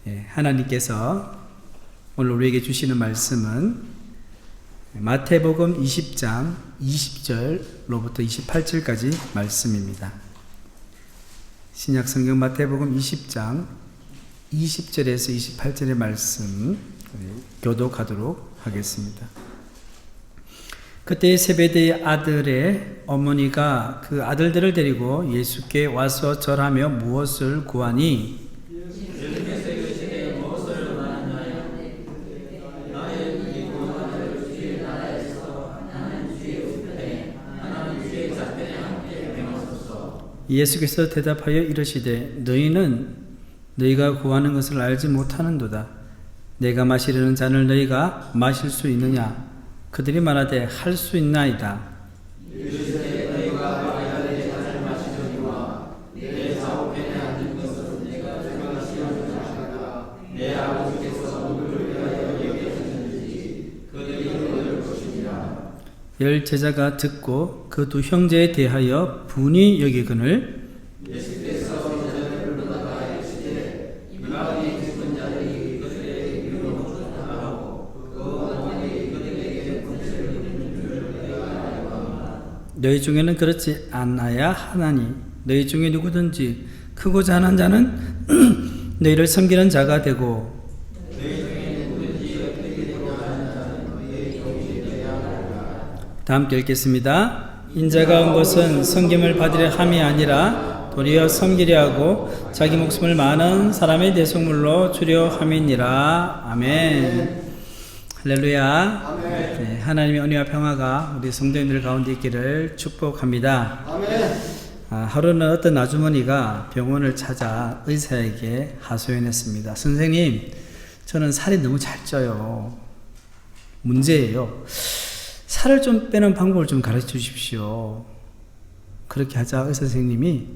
하나님께서 오늘 우리에게 주시는 말씀은 마태복음 20장 20절로부터 28절까지 말씀입니다. 신약성경 마태복음 20장 20절에서 28절의 말씀 교독하도록 하겠습니다. 그때 세베대의 아들의 어머니가 그 아들들을 데리고 예수께 와서 절하며 무엇을 구하니 예수께서 대답하여 이르시되 너희는 너희가 구하는 것을 알지 못하는도다. 내가 마시려는 잔을 너희가 마실 수 있느냐? 그들이 말하되 할 수 있나이다. 이르시되 너희가 마셔야 될 잔을 마시려니와 내 좌우편에 앉은 것은 내가 들어가시려는 자가 내 아버지께서 누구를 위하여 여기셨는지 그들이 얻을 것이니라. 열 제자가 듣고 그 두 형제에 대하여 분이 여기거늘 예수께서 제자들을 불러다가 이르시되 이방인이 죽은 자들이 그들의 이름으로 축복하고 그 어머니 그들에게 분실을 입는 줄을 내가 알거니와 너희 중에는 그렇지 않아야 하나니 너희 중에 누구든지 크고 잔한 자는 너희를 섬기는 자가 되고 다 함께 읽겠습니다. 인자가 온 것은 섬김을 받으려 함이 아니라 도리어 섬기려 하고 자기 목숨을 많은 사람의 대속물로 주려 함이니라. 아멘. 할렐루야. 아멘. 네, 하나님의 은혜와 평화가 우리 성도님들 가운데 있기를 축복합니다. 아멘. 하루는 어떤 아주머니가 병원을 찾아 의사에게 하소연했습니다. 선생님, 저는 살이 너무 잘 쪄요. 문제예요. 살을 좀 빼는 방법을 좀 가르쳐 주십시오. 그렇게 하자 의사 선생님이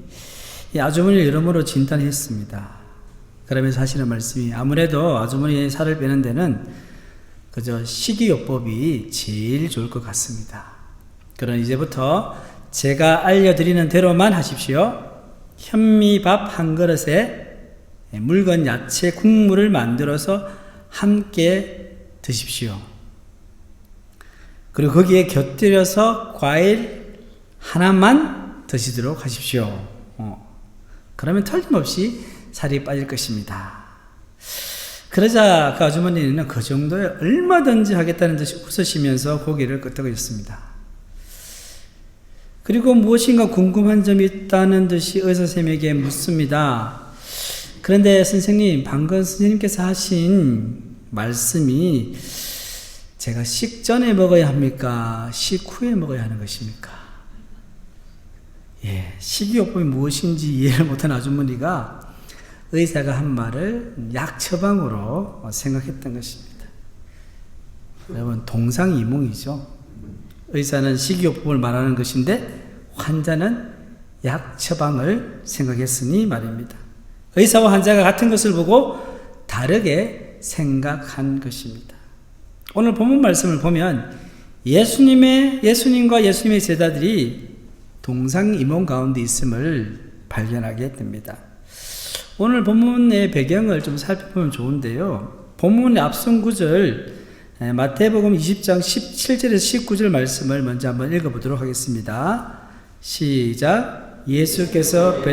이 아주머니를 여러모로 진단했습니다. 그러면서 하시는 말씀이 아무래도 아주머니의 살을 빼는 데는 그저 식이요법이 제일 좋을 것 같습니다. 그럼 이제부터 제가 알려드리는 대로만 하십시오. 현미밥 한 그릇에 묽은 야채 국물을 만들어서 함께 드십시오. 그리고 거기에 곁들여서 과일 하나만 드시도록 하십시오. 그러면 틀림없이 살이 빠질 것입니다. 그러자 그 아주머니는 그 정도에 얼마든지 하겠다는 듯이 웃으시면서 고개를 끄덕였습니다. 그리고 무엇인가 궁금한 점이 있다는 듯이 의사 선생님에게 묻습니다. 그런데 선생님, 방금 선생님께서 하신 말씀이 제가 식전에 먹어야 합니까? 식후에 먹어야 하는 것입니까? 식이요법이 무엇인지 이해를 못한 아주머니가 의사가 한 말을 약 처방으로 생각했던 것입니다. 여러분, 동상이몽이죠. 의사는 식이요법을 말하는 것인데 환자는 약 처방을 생각했으니 말입니다. 의사와 환자가 같은 것을 보고 다르게 생각한 것입니다. 오늘 본문 말씀을 보면 예수님과 예수님의 제자들이 동상이몽 가운데 있음을 발견하게 됩니다. 오늘 본문의 배경을 좀 살펴보면 좋은데요. 본문의 앞선 구절 마태복음 20장 17절에서 19절 말씀을 먼저 한번 읽어보도록 하겠습니다. 시작. 예수께서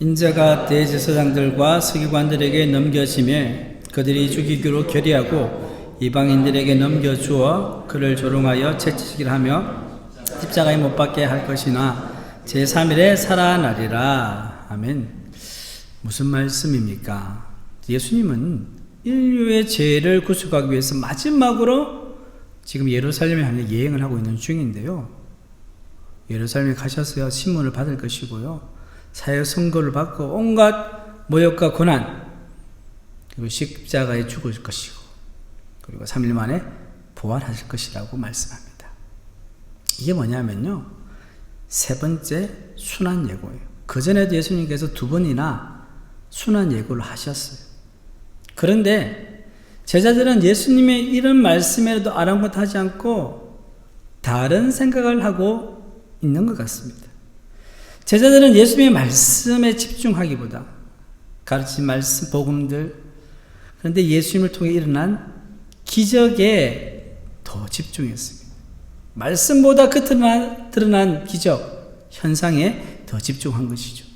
인자가 대제사장들과 서기관들에게 넘겨지매 그들이 죽이기로 결의하고 이방인들에게 넘겨주어 그를 조롱하여 채찍질 하며 십자가에 못 박게 할 것이나 제3일에 살아나리라. 아멘. 무슨 말씀입니까? 예수님은 인류의 죄를 구속하기 위해서 마지막으로 지금 예루살렘에 향해 여행을 하고 있는 중인데요. 예루살렘에 가셔서야 신문을 받을 것이고요. 사역 선고를 받고 온갖 모욕과 고난, 그리고 십자가에 죽을 것이고, 그리고 3일 만에 부활하실 것이라고 말씀합니다. 이게 뭐냐면요, 세 번째 순환 예고예요. 그전에도 예수님께서 두 번이나 순환 예고를 하셨어요. 그런데 제자들은 예수님의 이런 말씀에도 아랑곳하지 않고 다른 생각을 하고 있는 것 같습니다. 제자들은 예수님의 말씀에 집중하기보다 가르친 말씀, 복음들, 그런데 예수님을 통해 일어난 기적에 더 집중했습니다. 말씀보다 드러난 기적, 현상에 더 집중한 것이죠.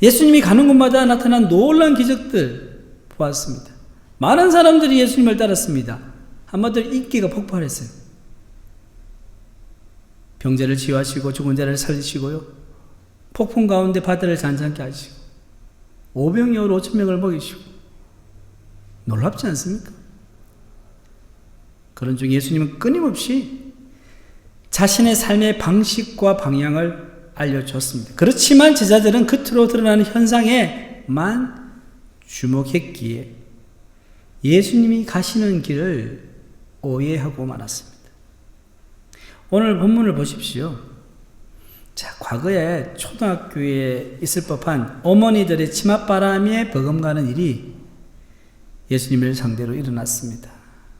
예수님이 가는 곳마다 나타난 놀라운 기적들 보았습니다. 많은 사람들이 예수님을 따랐습니다. 한마디로 인기가 폭발했어요. 병자를 치유하시고 죽은 자를 살리시고요. 폭풍 가운데 바다를 잔잔케 하시고 5병이어로 5,000명을 먹이시고 놀랍지 않습니까? 그런 중 예수님은 끊임없이 자신의 삶의 방식과 방향을 알려줬습니다. 그렇지만 제자들은 겉으로 드러나는 현상에만 주목했기에 예수님이 가시는 길을 오해하고 말았습니다. 오늘 본문을 보십시오. 자, 과거에 초등학교에 있을 법한 어머니들의 치맛바람에 버금가는 일이 예수님을 상대로 일어났습니다.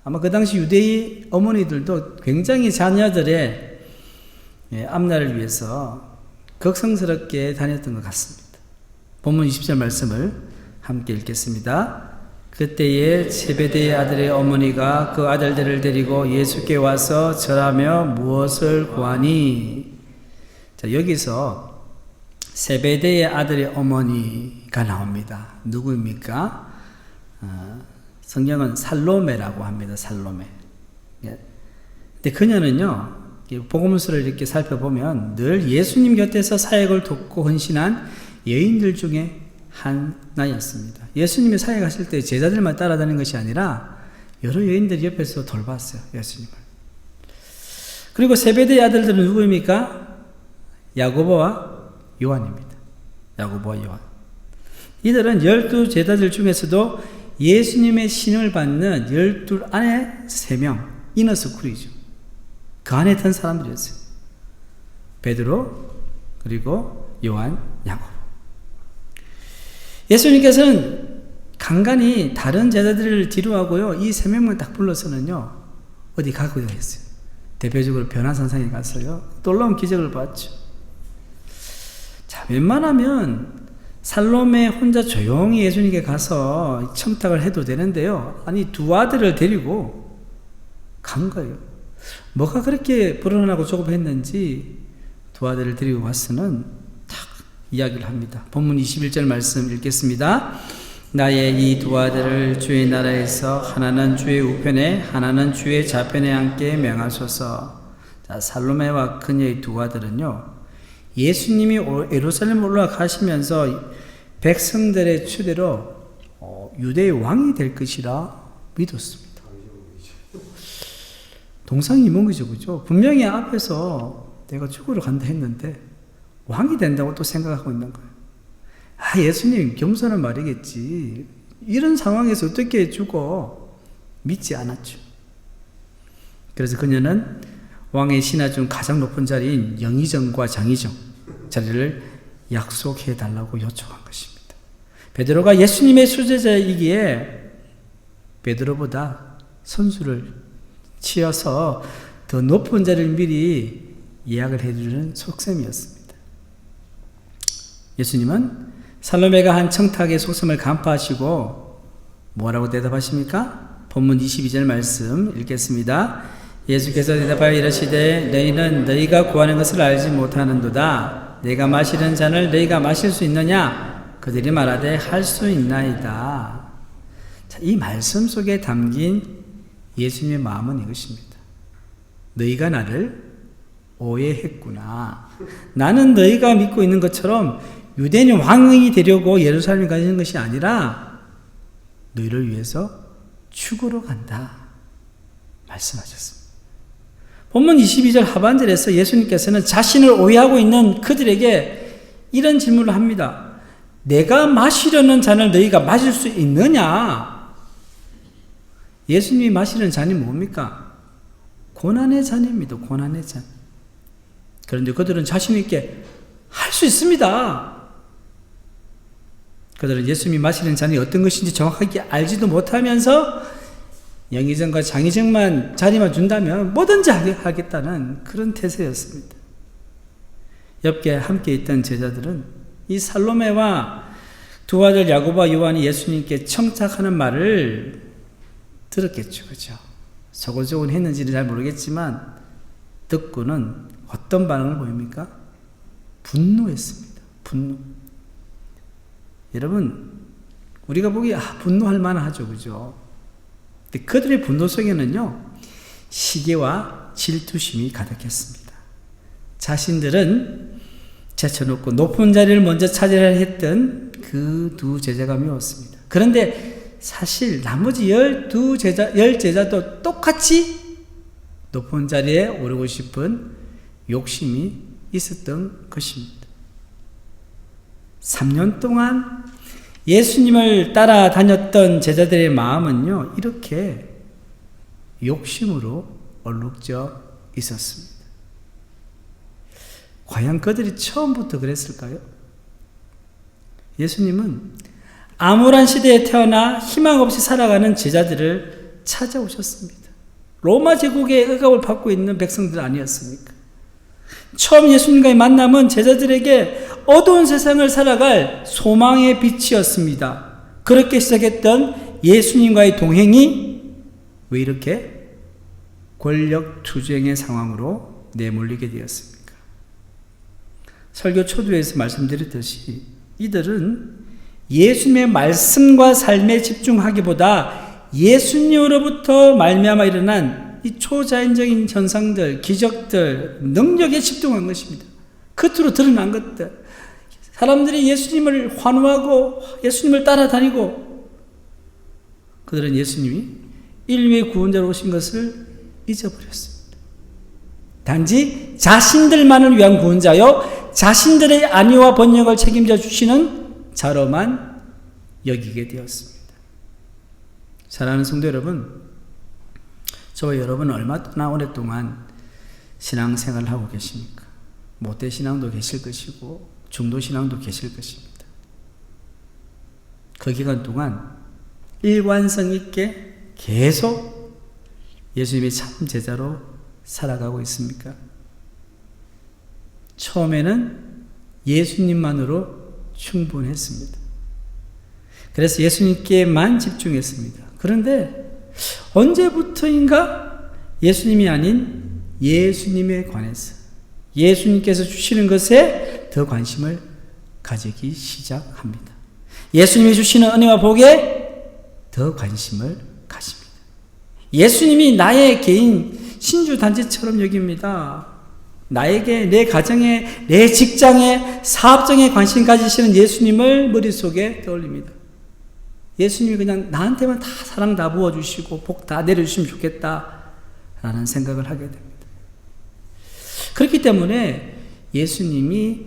아마 그 당시 유대의 어머니들도 굉장히 자녀들의 앞날을 위해서 걱정스럽게 다녔던 것 같습니다. 본문 20절 말씀을 함께 읽겠습니다. 그때에 제베데의 아들의 어머니가 그 아들들을 데리고 예수께 와서 절하며 무엇을 구하니? 자, 여기서 세베데의 아들의 어머니가 나옵니다. 누구입니까? 성경은 살로메라고 합니다. 살로메. 근데 그녀는요, 복음서를 이렇게 살펴보면 늘 예수님 곁에서 사역을 돕고 헌신한 여인들 중에 하나였습니다. 예수님이 사역하실 때 제자들만 따라다니는 것이 아니라 여러 여인들이 옆에서 돌봤어요. 예수님을. 그리고 세베대의 아들들은 누구입니까? 야고보와 요한입니다. 야고보와 요한. 이들은 12 제자들 중에서도 예수님의 신을 받는 12 안에 3명, 이너스쿨이죠. 그 안에 든 사람들이었어요. 베드로, 그리고 요한, 야고보. 예수님께서는 간간히 다른 제자들을 뒤로하고요, 이 3명만 딱 불러서는요, 어디 가기도 했어요. 대표적으로 변화산상에 갔어요. 놀라운 기적을 봤죠. 자, 웬만하면 살로메 혼자 조용히 예수님께 가서 청탁을 해도 되는데요. 아니, 2 아들을 데리고 간 거예요. 뭐가 그렇게 불안하고 조급했는지 2 아들을 데리고 와서는 딱 이야기를 합니다. 본문 21절 말씀 읽겠습니다. 나의 이 2 아들을 주의 나라에서 하나는 주의 우편에 하나는 주의 좌편에 앉게 명하소서. 자, 살로메와 그녀의 2 아들은요, 예수님이 예루살렘 올라가시면서 백성들의 추대로 유대의 왕이 될 것이라 믿었습니다. 동상이몽이죠, 그죠? 분명히 앞에서 내가 죽으러 간다 했는데 왕이 된다고 또 생각하고 있는 거예요. 아, 예수님 겸손한 말이겠지. 이런 상황에서 어떻게 죽어? 믿지 않았죠. 그래서 그녀는 왕의 신하 중 가장 높은 자리인 영의정과 장의정 자리를 약속해 달라고 요청한 것입니다. 베드로가 예수님의 수제자이기에 베드로보다 선수를 치어서 더 높은 자리를 미리 예약을 해주는 속셈이었습니다. 예수님은 살로메가 한 청탁의 속셈을 간파하시고 뭐라고 대답하십니까? 본문 22절 말씀 읽겠습니다. 예수께서 대답하여 이르시되 너희는 너희가 구하는 것을 알지 못하는도다. 내가 마시는 잔을 너희가 마실 수 있느냐? 그들이 말하되 할 수 있나이다. 자, 이 말씀 속에 담긴 예수님의 마음은 이것입니다. 너희가 나를 오해했구나. 나는 너희가 믿고 있는 것처럼 유대인 왕이 되려고 예루살렘에 가는 것이 아니라 너희를 위해서 죽으러 간다 말씀하셨습니다. 본문 22절 하반절에서 예수님께서는 자신을 오해하고 있는 그들에게 이런 질문을 합니다. 내가 마시려는 잔을 너희가 마실 수 있느냐? 예수님이 마시는 잔이 뭡니까? 고난의 잔입니다. 고난의 잔. 그런데 그들은 자신 있게 할 수 있습니다. 그들은 예수님이 마시는 잔이 어떤 것인지 정확하게 알지도 못하면서 영의정과 장의정만 자리만 준다면 뭐든지 하겠다는 그런 태세였습니다. 옆에 함께 있던 제자들은 이 살로메와 두 아들 야고보와 요한이 예수님께 청탁하는 말을 들었겠죠. 그죠? 소곤소곤 했는지는 잘 모르겠지만 듣고는 어떤 반응을 보입니까? 분노했습니다. 분노. 여러분, 우리가 보기에 분노할 만하죠. 그죠? 근데 그들의 분노 속에는요, 시기와 질투심이 가득했습니다. 자신들은 제쳐놓고 높은 자리를 먼저 차지하려 했던 그 두 제자가 미웠습니다. 그런데 사실 나머지 10제자도 똑같이 높은 자리에 오르고 싶은 욕심이 있었던 것입니다. 3년 동안 예수님을 따라다녔던 제자들의 마음은요, 이렇게 욕심으로 얼룩져 있었습니다. 과연 그들이 처음부터 그랬을까요? 예수님은 암울한 시대에 태어나 희망 없이 살아가는 제자들을 찾아오셨습니다. 로마 제국의 억압을 받고 있는 백성들 아니었습니까? 처음 예수님과의 만남은 제자들에게 어두운 세상을 살아갈 소망의 빛이었습니다. 그렇게 시작했던 예수님과의 동행이 왜 이렇게 권력 투쟁의 상황으로 내몰리게 되었습니까? 설교 초두에서 말씀드렸듯이 이들은 예수님의 말씀과 삶에 집중하기보다 예수님으로부터 말미암아 일어난 이 초자연적인 현상들, 기적들, 능력에 집중한 것입니다. 겉으로 드러난 것들. 사람들이 예수님을 환호하고 예수님을 따라다니고 그들은 예수님이 인류의 구원자로 오신 것을 잊어버렸습니다. 단지 자신들만을 위한 구원자요, 자신들의 안위와 번영을 책임져 주시는 자로만 여기게 되었습니다. 사랑하는 성도 여러분, 저와 여러분은 얼마나 오랫동안 신앙생활을 하고 계십니까? 모태신앙도 계실 것이고 중도신앙도 계실 것입니다. 그 기간 동안 일관성 있게 계속 예수님의 참 제자로 살아가고 있습니까? 처음에는 예수님만으로 충분했습니다. 그래서 예수님께만 집중했습니다. 그런데 언제부터인가 예수님이 아닌 예수님에 관해서 예수님께서 주시는 것에 더 관심을 가지기 시작합니다. 예수님이 주시는 은혜와 복에 더 관심을 가집니다. 예수님이 나의 개인 신주단체처럼 여깁니다. 나에게, 내 가정에, 내 직장에, 사업장에 관심 가지시는 예수님을 머릿속에 떠올립니다. 예수님이 그냥 나한테만 다 사랑 다 부어주시고 복 다 내려주시면 좋겠다라는 생각을 하게 됩니다. 그렇기 때문에 예수님이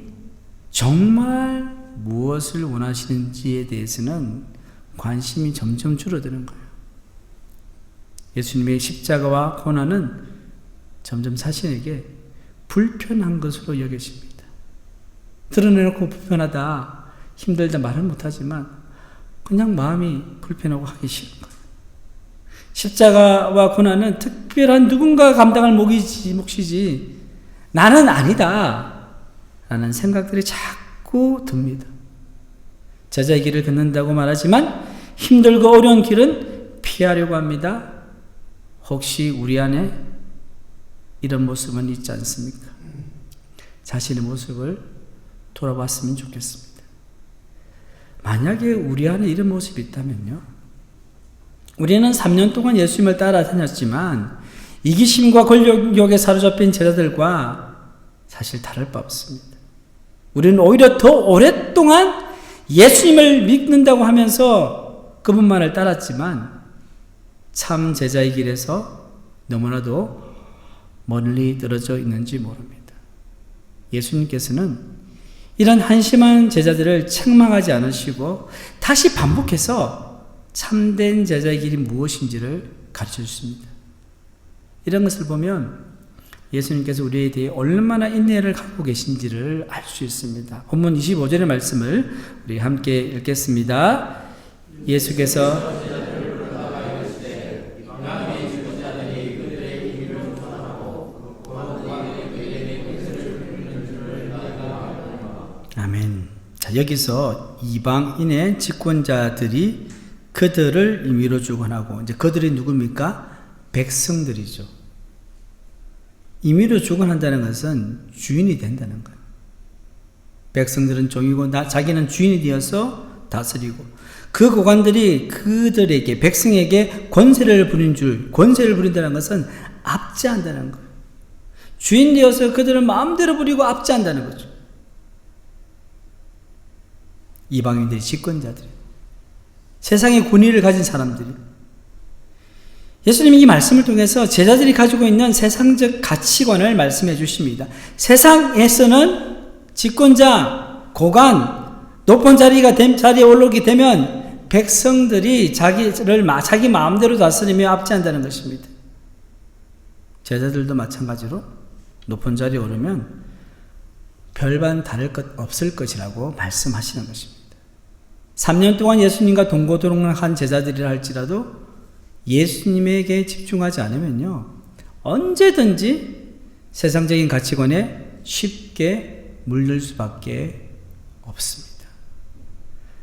정말 무엇을 원하시는지에 대해서는 관심이 점점 줄어드는 거예요. 예수님의 십자가와 고난은 점점 자신에게 불편한 것으로 여겨집니다. 드러내놓고 불편하다, 힘들다 말은 못하지만 그냥 마음이 불편하고 하기 싫은 거예요. 십자가와 고난은 특별한 누군가 감당할 몫이지 나는 아니다 라는 생각들이 자꾸 듭니다. 제자의 길을 걷는다고 말하지만 힘들고 어려운 길은 피하려고 합니다. 혹시 우리 안에 이런 모습은 있지 않습니까? 자신의 모습을 돌아봤으면 좋겠습니다. 만약에 우리 안에 이런 모습이 있다면요, 우리는 3년 동안 예수님을 따라다녔지만 이기심과 권력욕에 사로잡힌 제자들과 사실 다를 바 없습니다. 우리는 오히려 더 오랫동안 예수님을 믿는다고 하면서 그분만을 따랐지만 참 제자의 길에서 너무나도 멀리 떨어져 있는지 모릅니다. 예수님께서는 이런 한심한 제자들을 책망하지 않으시고 다시 반복해서 참된 제자의 길이 무엇인지를 가르쳐 주십니다. 이런 것을 보면 예수님께서 우리에 대해 얼마나 인내를 갖고 계신지를 알 수 있습니다. 본문 25절의 말씀을 우리 함께 읽겠습니다. 예수께서 아멘. 자, 여기서 이방인의 집권자들이 그들을 임의로 주관하고, 이제 그들이 누굽니까? 백성들이죠. 임의로 주관한다는 것은 주인이 된다는 거예요. 백성들은 종이고 자기는 주인이 되어서 다스리고, 그 고관들이 그들에게, 백성에게 권세를 부린다는 것은 압제한다는 거예요. 주인 되어서 그들을 마음대로 부리고 압제한다는 거죠. 이방인들이 집권자들이, 세상의 권위를 가진 사람들이. 예수님이 이 말씀을 통해서 제자들이 가지고 있는 세상적 가치관을 말씀해 주십니다. 세상에서는 집권자, 고관, 높은 자리에 올라오게 되면 백성들이 자기 마음대로 다스리며 압제한다는 것입니다. 제자들도 마찬가지로 높은 자리에 오르면 별반 다를 것 없을 것이라고 말씀하시는 것입니다. 3년 동안 예수님과 동고동락한 제자들이라 할지라도 예수님에게 집중하지 않으면요, 언제든지 세상적인 가치관에 쉽게 물들 수밖에 없습니다.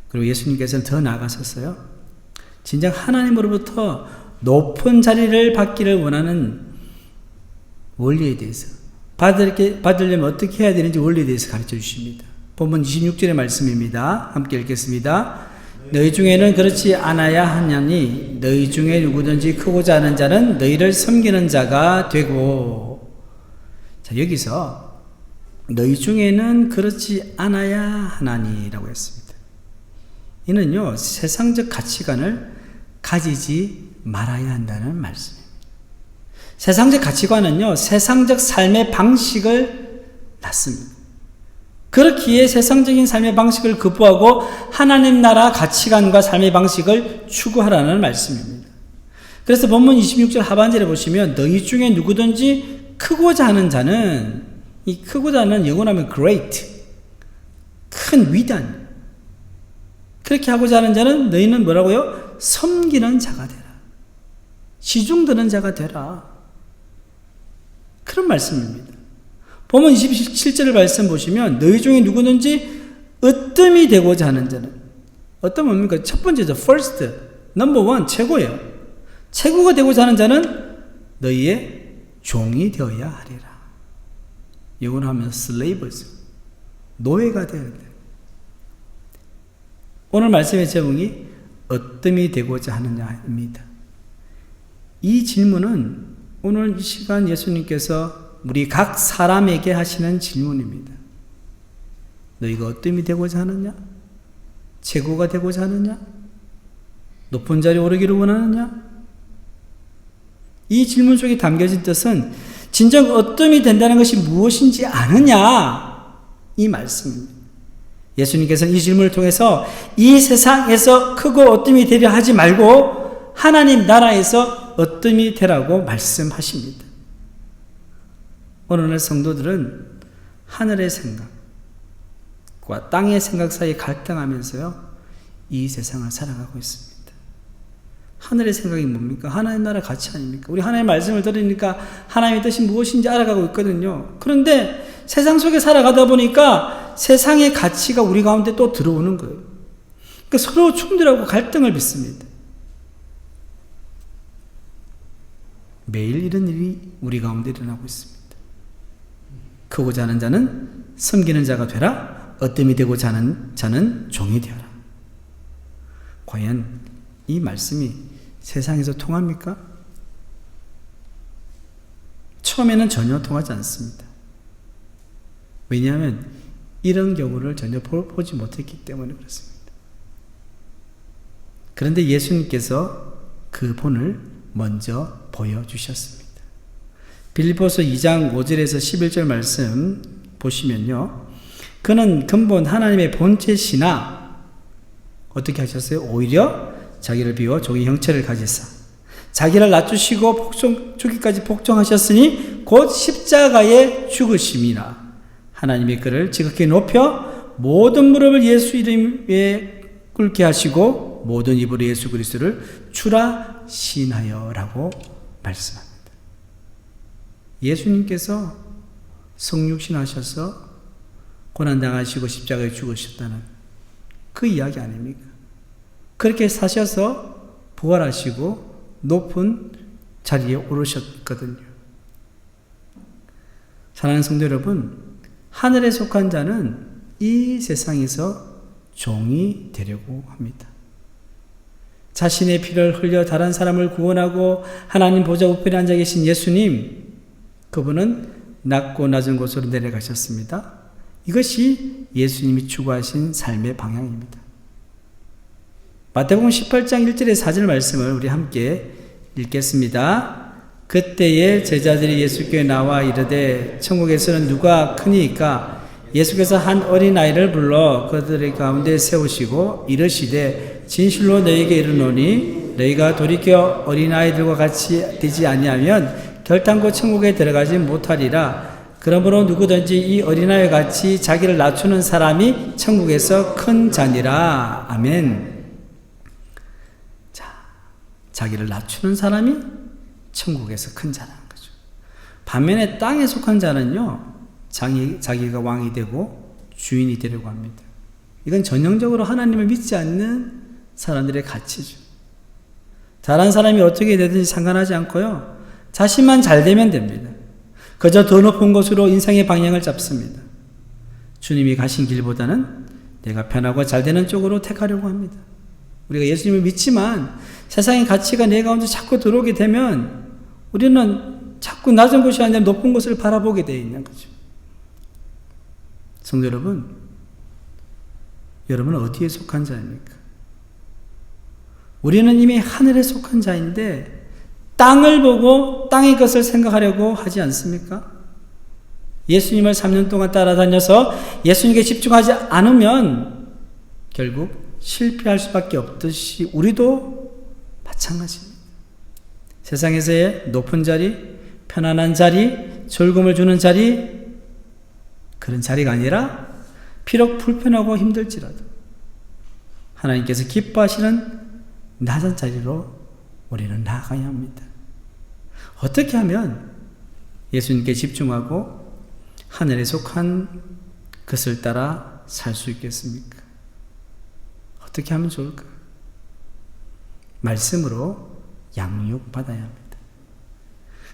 그리고 예수님께서는 더 나아가셨어요. 진정 하나님으로부터 높은 자리를 받기를 원하는 원리에 대해서, 받으려면 어떻게 해야 되는지 원리에 대해서 가르쳐 주십니다. 본문 26절의 말씀입니다. 함께 읽겠습니다. 너희 중에는 그렇지 않아야 하냐니 너희 중에 누구든지 크고자 하는 자는 너희를 섬기는 자가 되고. 자, 여기서 너희 중에는 그렇지 않아야 하나니라고 했습니다. 이는요, 세상적 가치관을 가지지 말아야 한다는 말씀입니다. 세상적 가치관은요, 세상적 삶의 방식을 낳습니다. 그렇기에 세상적인 삶의 방식을 거부하고 하나님 나라 가치관과 삶의 방식을 추구하라는 말씀입니다. 그래서 본문 26절 하반절에 보시면 너희 중에 누구든지 크고자 하는 자는, 이 크고자 하는 영어로 great, 큰 위단, 그렇게 하고자 하는 자는 너희는 뭐라고요? 섬기는 자가 되라. 시중드는 자가 되라. 그런 말씀입니다. 본문 27절을 말씀 보시면 너희 중에 누구든지 으뜸이 되고자 하는 자는, 어떤 뭡니까? 첫 번째죠. first, number one, 최고예요. 최고가 되고자 하는 자는 너희의 종이 되어야 하리라. 영어로 하면 slave죠. 노예가 되어야 돼. 오늘 말씀의 제목이 으뜸이 되고자 하느냐입니다. 이 질문은 오늘 이 시간 예수님께서 우리 각 사람에게 하시는 질문입니다. 너희가 어뜸이 되고자 하느냐? 최고가 되고자 하느냐? 높은 자리에 오르기를 원하느냐? 이 질문 속에 담겨진 뜻은 진정 어뜸이 된다는 것이 무엇인지 아느냐? 이 말씀입니다. 예수님께서는 이 질문을 통해서 이 세상에서 크고 어뜸이 되려 하지 말고 하나님 나라에서 어뜸이 되라고 말씀하십니다. 오늘날 성도들은 하늘의 생각과 땅의 생각 사이에 갈등하면서요, 이 세상을 살아가고 있습니다. 하늘의 생각이 뭡니까? 하나님 나라 가치 아닙니까? 우리 하나님의 말씀을 들으니까 하나님의 뜻이 무엇인지 알아가고 있거든요. 그런데 세상 속에 살아가다 보니까 세상의 가치가 우리 가운데 또 들어오는 거예요. 그러니까 서로 충돌하고 갈등을 빚습니다. 매일 이런 일이 우리 가운데 일어나고 있습니다. 크고자 하는 자는 섬기는 자가 되라. 어뜸이 되고자 하는 자는 종이 되어라. 과연 이 말씀이 세상에서 통합니까? 처음에는 전혀 통하지 않습니다. 왜냐하면 이런 경우를 전혀 보지 못했기 때문에 그렇습니다. 그런데 예수님께서 그 본을 먼저 보여주셨습니다. 빌립보서 2장 5절에서 11절 말씀 보시면요, 그는 근본 하나님의 본체시나 어떻게 하셨어요? 오히려 자기를 비워 종의 형체를 가지사 자기를 낮추시고 죽기까지 복종하셨으니 곧 십자가에 죽으심이라. 하나님의 그를 지극히 높여 모든 무릎을 예수 이름에 꿇게 하시고 모든 입으로 예수 그리스도를 주라 신하여라고 말씀합니다. 예수님께서 성육신 하셔서 고난당하시고 십자가에 죽으셨다는 그 이야기 아닙니까? 그렇게 사셔서 부활하시고 높은 자리에 오르셨거든요. 사랑하는 성도 여러분, 하늘에 속한 자는 이 세상에서 종이 되려고 합니다. 자신의 피를 흘려 다른 사람을 구원하고 하나님 보좌 우편에 앉아 계신 예수님, 그분은 낮고 낮은 곳으로 내려가셨습니다. 이것이 예수님이 추구하신 삶의 방향입니다. 마태복음 18장 1절의 4절 말씀을 우리 함께 읽겠습니다. 그때에 제자들이 예수께 나와 이르되 천국에서는 누가 크니이까? 예수께서 한 어린아이를 불러 그들의 가운데 세우시고 이르시되 진실로 너희에게 이르노니 너희가 돌이켜 어린아이들과 같이 되지 아니하면 결단코 천국에 들어가지 못하리라. 그러므로 누구든지 이 어린아이 같이 자기를 낮추는 사람이 천국에서 큰 자니라. 아멘. 자, 자기를 낮추는 사람이 천국에서 큰 자라는 거죠. 반면에 땅에 속한 자는요, 자기가 왕이 되고 주인이 되려고 합니다. 이건 전형적으로 하나님을 믿지 않는 사람들의 가치죠. 잘한 사람이 어떻게 되든지 상관하지 않고요, 자신만 잘 되면 됩니다. 그저 더 높은 곳으로 인생의 방향을 잡습니다. 주님이 가신 길보다는 내가 편하고 잘 되는 쪽으로 택하려고 합니다. 우리가 예수님을 믿지만 세상의 가치가 내 가운데 자꾸 들어오게 되면 우리는 자꾸 낮은 곳이 아니라 높은 곳을 바라보게 되어 있는 거죠. 성도 여러분, 여러분은 어디에 속한 자입니까? 우리는 이미 하늘에 속한 자인데 땅을 보고 땅의 것을 생각하려고 하지 않습니까? 예수님을 3년 동안 따라다녀서 예수님께 집중하지 않으면 결국 실패할 수밖에 없듯이 우리도 마찬가지입니다. 세상에서의 높은 자리, 편안한 자리, 즐거움을 주는 자리, 그런 자리가 아니라 비록 불편하고 힘들지라도 하나님께서 기뻐하시는 낮은 자리로 우리는 나아가야 합니다. 어떻게 하면 예수님께 집중하고 하늘에 속한 것을 따라 살 수 있겠습니까? 어떻게 하면 좋을까? 말씀으로 양육받아야 합니다.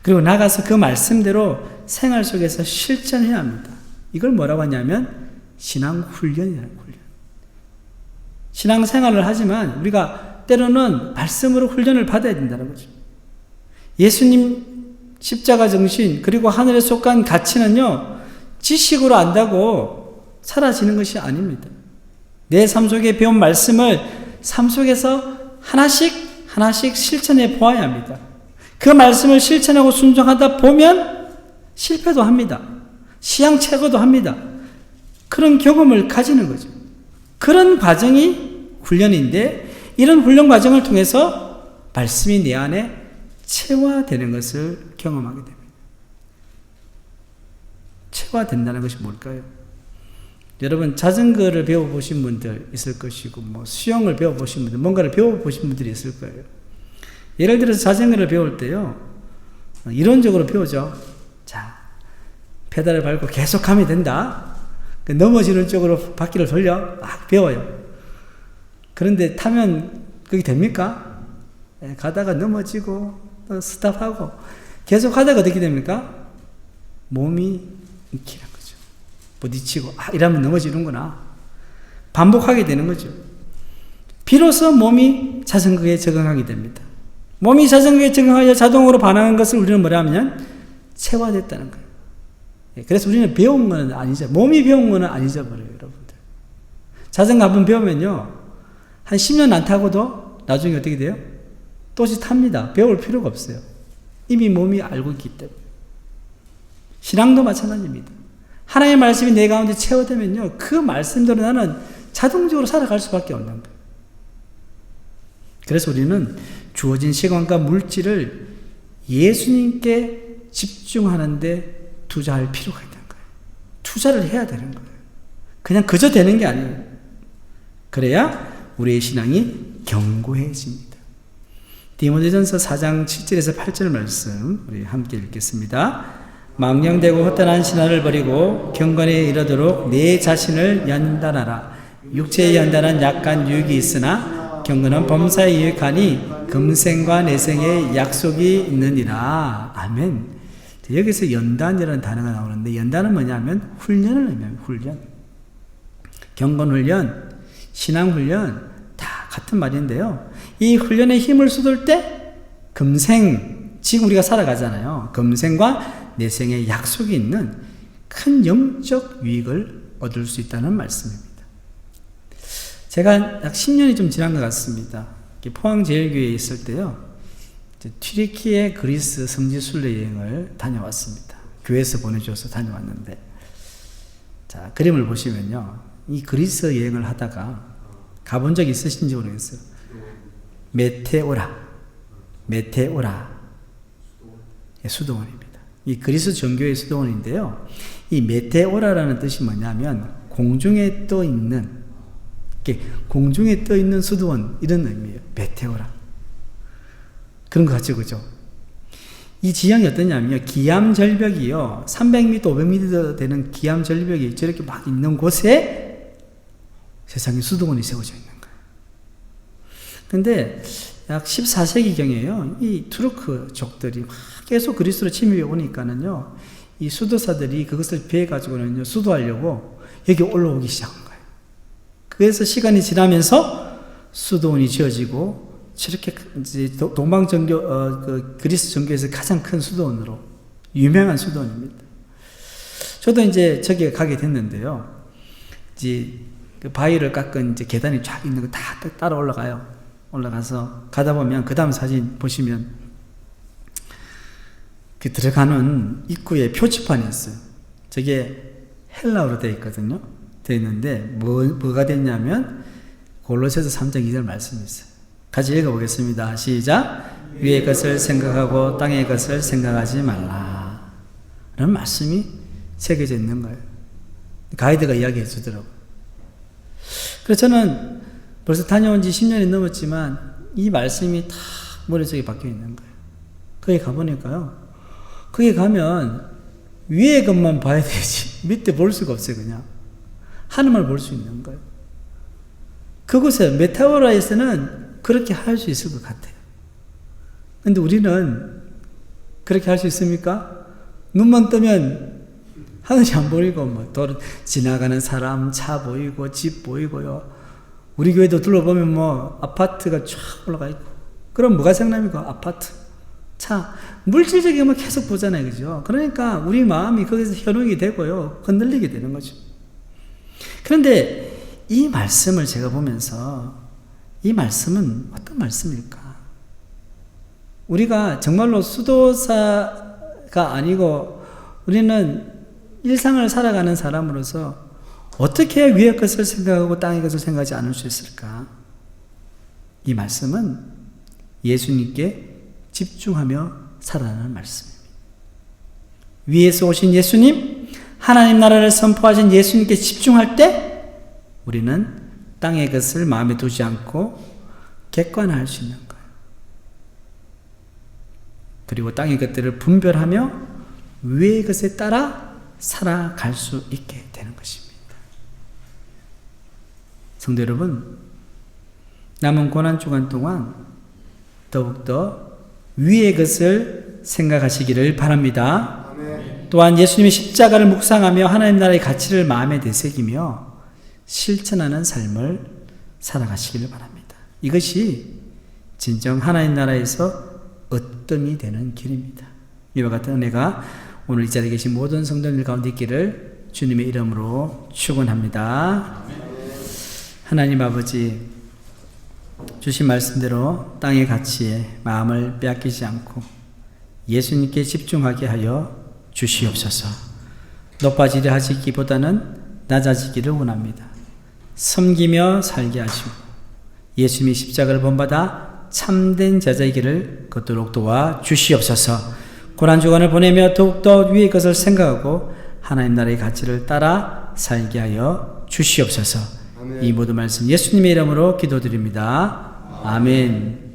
그리고 나가서 그 말씀대로 생활 속에서 실천해야 합니다. 이걸 뭐라고 하냐면 신앙훈련이라는 훈련. 신앙생활을 하지만 우리가 때로는 말씀으로 훈련을 받아야 된다는 거죠. 예수님 십자가 정신 그리고 하늘에 속한 가치는요, 지식으로 안다고 사라지는 것이 아닙니다. 내 삶 속에 배운 말씀을 삶 속에서 하나씩 실천해 보아야 합니다. 그 말씀을 실천하고 순종하다 보면 실패도 합니다. 시행착오도 합니다. 그런 경험을 가지는 거죠. 그런 과정이 훈련인데 이런 훈련 과정을 통해서 말씀이 내 안에 체화되는 것을 경험하게 됩니다. 체화된다는 것이 뭘까요? 여러분 자전거를 배워보신 분들 있을 것이고 수영을 배워보신 분들, 뭔가를 배워보신 분들이 있을 거예요. 예를 들어서 자전거를 배울 때요, 이론적으로 배우죠. 자, 페달을 밟고 계속 가면 된다. 넘어지는 쪽으로 바퀴를 돌려 막 배워요. 그런데 타면 그게 됩니까? 가다가 넘어지고 또 스탑하고 계속 하다가 어떻게 됩니까? 몸이 익히는 거죠. 부딪히고 이러면 넘어지는구나. 반복하게 되는 거죠. 비로소 몸이 자전거에 적응하게 됩니다. 몸이 자전거에 적응하여 자동으로 반응하는 것을 우리는 뭐라 하면 체화됐다는 거예요. 그래서 우리는 배운 건 아니죠. 몸이 배운 건 아니죠, 여러분들. 자전거 한번 배우면요, 한 10년 안 타고도 나중에 어떻게 돼요? 또시 탑니다. 배울 필요가 없어요. 이미 몸이 알고 있기 때문에. 신앙도 마찬가지입니다. 하나님의 말씀이 내 가운데 채워되면요, 그 말씀대로 나는 자동적으로 살아갈 수밖에 없는 거예요. 그래서 우리는 주어진 시간과 물질을 예수님께 집중하는데 투자할 필요가 있는 거예요. 투자를 해야 되는 거예요. 그냥 그저 되는 게 아니에요. 그래야 우리의 신앙이 견고해집니다. 디모데전서 4장 7절에서 8절 말씀 우리 함께 읽겠습니다. 망령되고 헛되는 신화를 버리고 경건에 이르도록 내 자신을 연단하라. 육체에 연단은 약간 유익이 있으나 경건은 범사에 유익하니 금생과 내생에 약속이 있느니라. 아멘. 여기서 연단이라는 단어가 나오는데, 연단은 뭐냐면 훈련을 의미합니다. 훈련. 경건훈련, 신앙훈련 다 같은 말인데요. 이 훈련에 힘을 쏟을 때 금생, 지금 우리가 살아가잖아요. 금생과 내생에 약속이 있는 큰 영적 유익을 얻을 수 있다는 말씀입니다. 제가 약 10년이 좀 지난 것 같습니다. 포항제일교회에 있을 때요, 튀르키예 그리스 성지순례 여행을 다녀왔습니다. 교회에서 보내줘서 다녀왔는데, 자, 그림을 보시면요, 이 그리스 여행을 하다가 가본 적 있으신지 모르겠어요. 메테오라 수도원입니다. 이 그리스 정교의 수도원인데요, 이 메테오라라는 뜻이 뭐냐면 공중에 떠 있는 수도원, 이런 의미예요. 메테오라. 그런 거 같죠, 그죠? 이 지형이 어떠냐면요, 기암 절벽이요, 300m, 500m 되는 기암 절벽이 저렇게 막 있는 곳에 세상에 수도원이 세워져 있는 거예요. 근데 약 14세기경에요, 이 투르크족들이 막 계속 그리스로 침입해 오니까는요, 이 수도사들이 그것을 피해가지고는요, 수도하려고 여기 올라오기 시작한 거예요. 그래서 시간이 지나면서 수도원이 지어지고, 저렇게 이제 동방정교, 그리스 정교에서 가장 큰 수도원으로 유명한 수도원입니다. 저도 이제 저기에 가게 됐는데요, 이제 그 바위를 깎은 이제 계단이 쫙 있는 거 다 따라 올라가요. 올라가서 가다 보면 그 다음 사진 보시면 그 들어가는 입구에 표지판이 있어요. 저게 헬라어로 되어 있거든요. 되어 있는데 뭐가 됐냐면 골로새서 3장 2절 말씀이 있어요. 같이 읽어보겠습니다. 시작. 위의 것을 생각하고 땅의 것을 생각하지 말라. 라는 말씀이 새겨져 있는 거예요. 가이드가 이야기해 주더라고요. 그래서 저는 벌써 다녀온 지 10년이 넘었지만 이 말씀이 다 머릿속에 박혀 있는 거예요. 거기 가보니까요, 거기 가면 위의 것만 봐야 되지 밑에 볼 수가 없어요. 그냥 하늘만 볼 수 있는 거예요. 그곳에 메타오라에서는 그렇게 할 수 있을 것 같아요. 근데 우리는 그렇게 할 수 있습니까? 눈만 뜨면 하늘이 안 보이고, 뭐, 지나가는 사람, 차 보이고, 집 보이고요. 우리 교회도 둘러보면 뭐, 아파트가 쫙 올라가 있고. 그럼 뭐가 생각납니까? 아파트, 차. 물질적인 것만 계속 보잖아요. 그죠? 그러니까 우리 마음이 거기서 현혹이 되고요. 흔들리게 되는 거죠. 그런데 이 말씀을 제가 보면서, 이 말씀은 어떤 말씀일까? 우리가 정말로 수도사가 아니고 우리는 일상을 살아가는 사람으로서 어떻게 해야 위의 것을 생각하고 땅의 것을 생각하지 않을 수 있을까? 이 말씀은 예수님께 집중하며 살아가는 말씀입니다. 위에서 오신 예수님, 하나님 나라를 선포하신 예수님께 집중할 때 우리는 땅의 것을 마음에 두지 않고 객관화할 수 있는 거예요. 그리고 땅의 것들을 분별하며 위의 것에 따라 살아갈 수 있게 되는 것입니다. 성도 여러분, 남은 고난주간 동안 더욱더 위의 것을 생각하시기를 바랍니다. 아멘. 또한 예수님의 십자가를 묵상하며 하나님 나라의 가치를 마음에 되새기며 실천하는 삶을 살아가시기를 바랍니다. 이것이 진정 하나님 나라에서 으뜸이 되는 길입니다. 이와 같은 은혜가 오늘 이 자리에 계신 모든 성도님들 가운데 있기를 주님의 이름으로 축원합니다. 하나님 아버지, 주신 말씀대로 땅의 가치에 마음을 빼앗기지 않고 예수님께 집중하게 하여 주시옵소서. 높아지려 하시기보다는 낮아지기를 원합니다. 섬기며 살게 하시고 예수님의 십자가를 본받아 참된 제자이기를 걷도록 도와 주시옵소서. 고난주간을 보내며 더욱더 위의 것을 생각하고 하나님 나라의 가치를 따라 살게 하여 주시옵소서. 아멘. 이 모든 말씀 예수님의 이름으로 기도드립니다. 아멘.